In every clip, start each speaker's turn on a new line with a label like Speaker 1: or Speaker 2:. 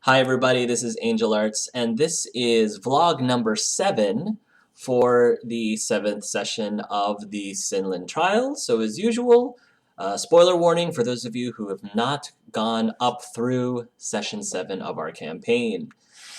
Speaker 1: Hi everybody, this is Angel Arts, and this is vlog number 7 for the 7th session of the Sinlyn trial. So as usual, spoiler warning for those of you who have not gone up through session 7 of our campaign.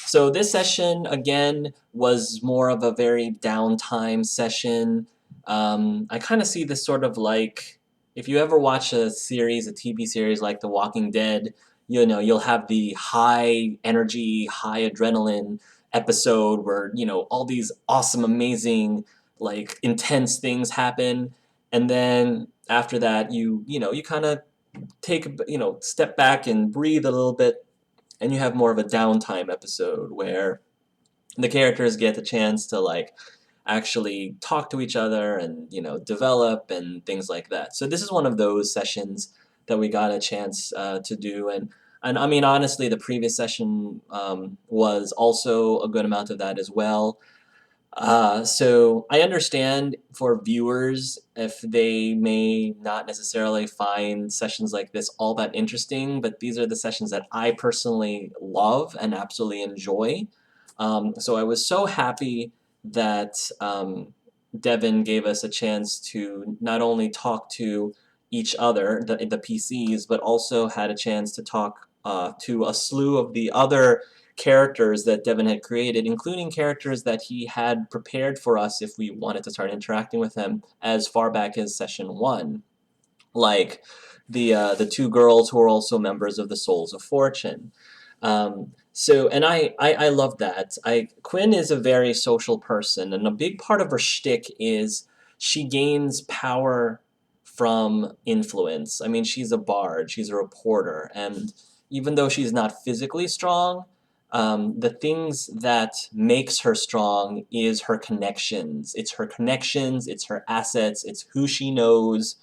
Speaker 1: So this session, again, was more of a very downtime session. I kind of see this sort of like, if you ever watch a series, a TV series like The Walking Dead, you'll have the high energy, high adrenaline episode where, all these awesome, amazing, like intense things happen. And then after that, you kind of take, step back and breathe a little bit, and you have more of a downtime episode where the characters get the chance to like actually talk to each other and develop and things like that. So this is one of those sessions that we got a chance to do, and I mean honestly, the previous session was also a good amount of that as well. So I understand for viewers if they may not necessarily find sessions like this all that interesting, but these are the sessions that I personally love and absolutely enjoy. So I was so happy that Devin gave us a chance to not only talk to each other, the PCs, but also had a chance to talk to a slew of the other characters that Devin had created, including characters that he had prepared for us if we wanted to start interacting with him as far back as session 1, like the two girls who are also members of the Souls of Fortune. And I love that. Quinn is a very social person, and a big part of her shtick is she gains power from influence. I mean, she's a bard, she's a reporter, and even though she's not physically strong, the things that makes her strong is her connections. It's her connections, it's her assets, it's who she knows,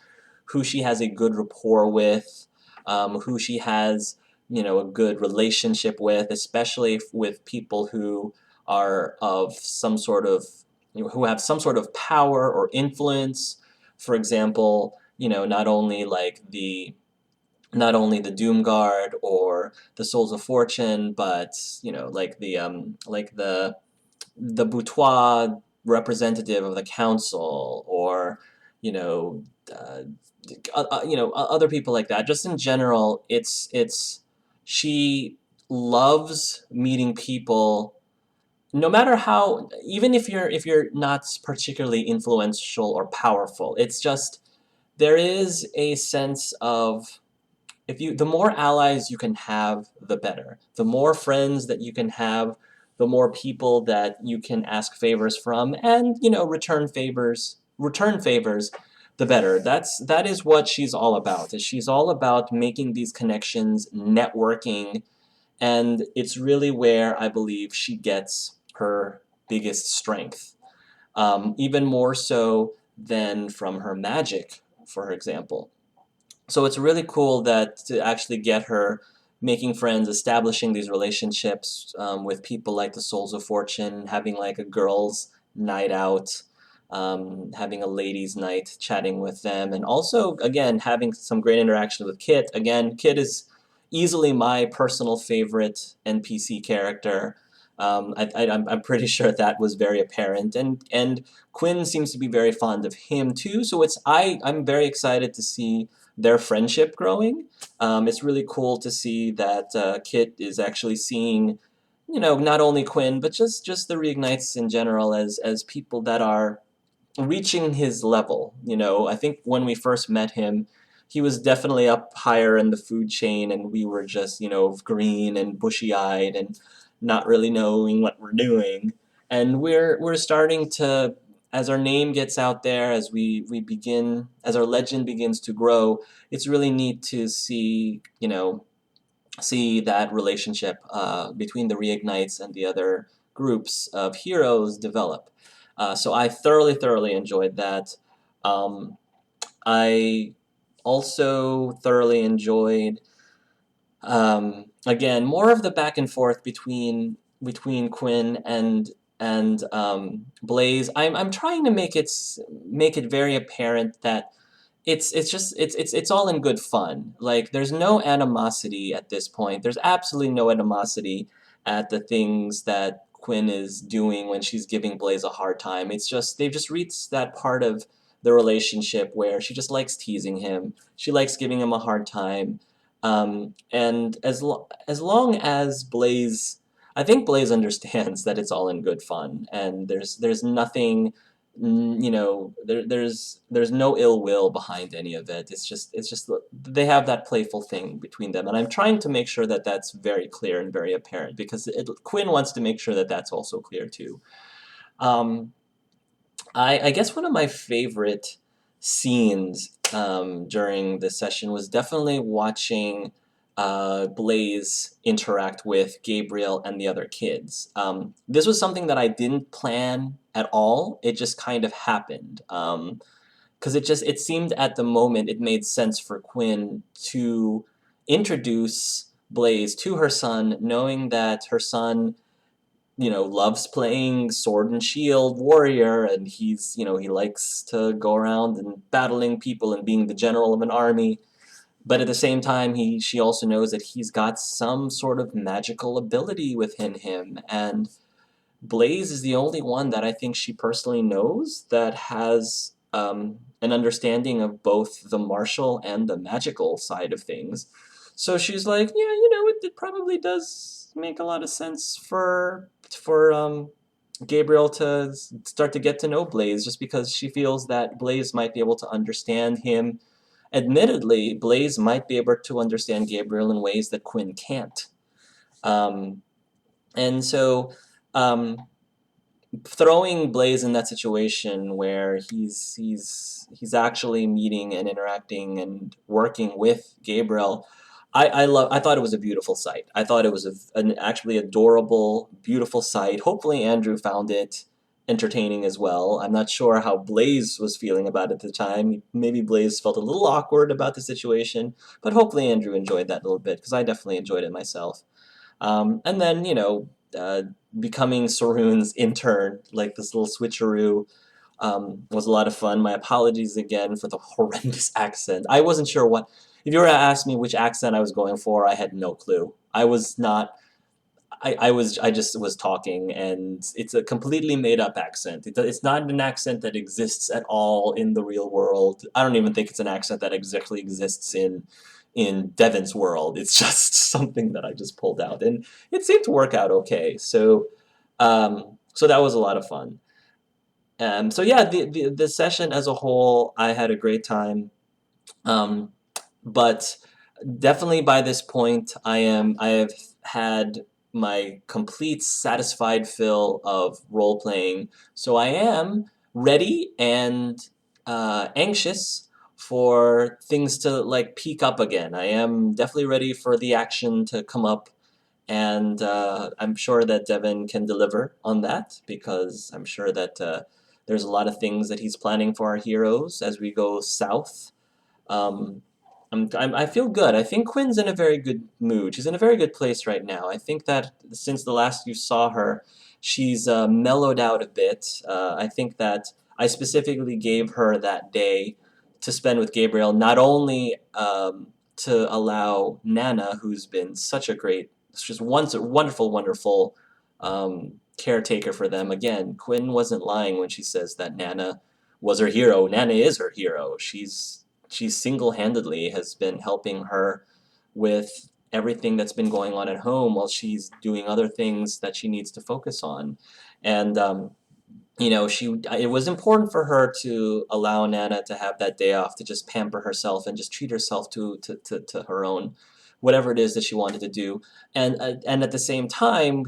Speaker 1: who she has a good rapport with, who she has a good relationship with, especially with people who are of some sort of, who have some sort of power or influence. For example, not only the Doom Guard or the Souls of Fortune, but like the Boutois representative of the council, or you know, uh, other people like that. Just in general, it's she loves meeting people, no matter how, even if you're not particularly influential or powerful. It's just there is a sense of, the more allies you can have, the better. The more friends that you can have, the more people that you can ask favors from, and return favors, the better. That is what she's all about. She's all about making these connections, networking, and it's really where I believe she gets her biggest strength. Even more so than from her magic, for example. So it's really cool that to actually get her making friends, establishing these relationships with people like the Souls of Fortune, having like a girls' night out, having a ladies' night, chatting with them, and also, again, having some great interaction with Kit. Again, Kit is easily my personal favorite NPC character. I'm pretty sure that was very apparent, and Quinn seems to be very fond of him too. So I'm very excited to see their friendship growing. It's really cool to see that Kit is actually seeing, not only Quinn, but just the Reignites in general as people that are reaching his level. I think when we first met him, he was definitely up higher in the food chain, and we were just, green and bushy-eyed and not really knowing what we're doing. And we're starting to, as our name gets out there, as we begin, as our legend begins to grow, it's really neat to see that relationship between the Reignites and the other groups of heroes develop. So I thoroughly enjoyed that. I also thoroughly enjoyed, again, more of the back and forth between Quinn and Blaze. I'm trying to make it very apparent that it's all in good fun. Like there's no animosity at this point. There's absolutely no animosity at the things that Quinn is doing when she's giving Blaze a hard time. It's just they've just reached that part of the relationship where she just likes teasing him. She likes giving him a hard time. And as long as Blaze, I think Blaze understands that it's all in good fun, and there's nothing there's no ill will behind any of it. It's just they have that playful thing between them, and I'm trying to make sure that that's very clear and very apparent because Quinn wants to make sure that that's also clear too. Um, I guess one of my favorite scenes during this session was definitely watching Blaze interact with Gabriel and the other kids. This was something that I didn't plan at all. It just kind of happened. Because it seemed at the moment it made sense for Quinn to introduce Blaze to her son, knowing that her son loves playing sword and shield warrior, and he likes to go around and battling people and being the general of an army. But at the same time, she also knows that he's got some sort of magical ability within him, and Blaze is the only one that I think she personally knows that has an understanding of both the martial and the magical side of things. So she's like, yeah, it probably does make a lot of sense for Gabriel to start to get to know Blaze, just because she feels that Blaze might be able to understand him. Admittedly, Blaze might be able to understand Gabriel in ways that Quinn can't. And so throwing Blaze in that situation where he's actually meeting and interacting and working with Gabriel, I thought it was a beautiful sight. I thought it was an actually adorable, beautiful sight. Hopefully Andrew found it entertaining as well. I'm not sure how Blaze was feeling about it at the time. Maybe Blaze felt a little awkward about the situation, but hopefully Andrew enjoyed that a little bit because I definitely enjoyed it myself. And then, becoming Saroon's intern, like this little switcheroo, was a lot of fun. My apologies again for the horrendous accent. I wasn't sure what. If you were to ask me which accent I was going for, I had no clue. I was not. I just was talking, and it's a completely made up accent. It's not an accent that exists at all in the real world. I don't even think it's an accent that exactly exists in Devon's world. It's just something that I just pulled out, and it seemed to work out okay. So that was a lot of fun. So yeah, the session as a whole, I had a great time. Um, but definitely by this point, I have had my complete satisfied fill of role playing. So I am ready and anxious for things to like peak up again. I am definitely ready for the action to come up, and I'm sure that Devin can deliver on that because I'm sure that there's a lot of things that he's planning for our heroes as we go south. Um, I feel good. I think Quinn's in a very good mood. She's in a very good place right now. I think that since the last you saw her, she's mellowed out a bit. I think that I specifically gave her that day to spend with Gabriel, not only to allow Nana, who's been such a great, just once a wonderful, wonderful caretaker for them. Again, Quinn wasn't lying when she says that Nana was her hero. Nana is her hero. She single-handedly has been helping her with everything that's been going on at home while she's doing other things that she needs to focus on. And it was important for her to allow Nana to have that day off to just pamper herself and just treat herself to her own whatever it is that she wanted to do. And at the same time,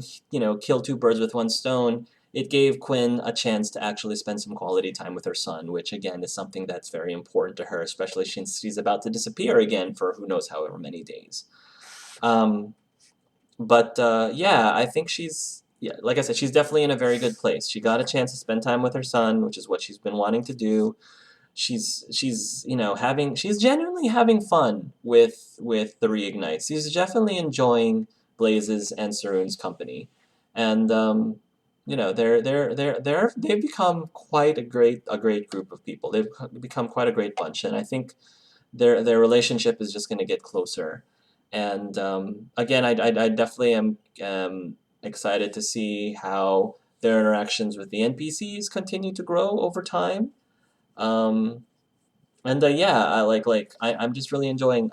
Speaker 1: kill two birds with one stone. It gave Quinn a chance to actually spend some quality time with her son, which again is something that's very important to her, especially since she's about to disappear again for who knows however many days. Yeah, I think like I said, she's definitely in a very good place. She got a chance to spend time with her son, which is what she's been wanting to do. She's genuinely having fun with the reignites. She's definitely enjoying Blaze's and Saroon's company, and you know, they've become quite a great group of people. They've become quite a great bunch, and I think their relationship is just going to get closer. And again, I definitely am excited to see how their interactions with the NPCs continue to grow over time. Um, and yeah, I'm just really enjoying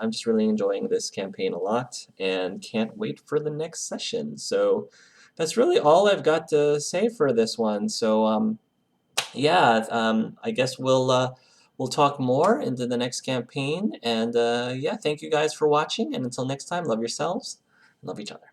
Speaker 1: this campaign a lot, and can't wait for the next session. So that's really all I've got to say for this one. So yeah, I guess we'll talk more into the next campaign. And yeah, thank you guys for watching, and until next time, love yourselves, love each other.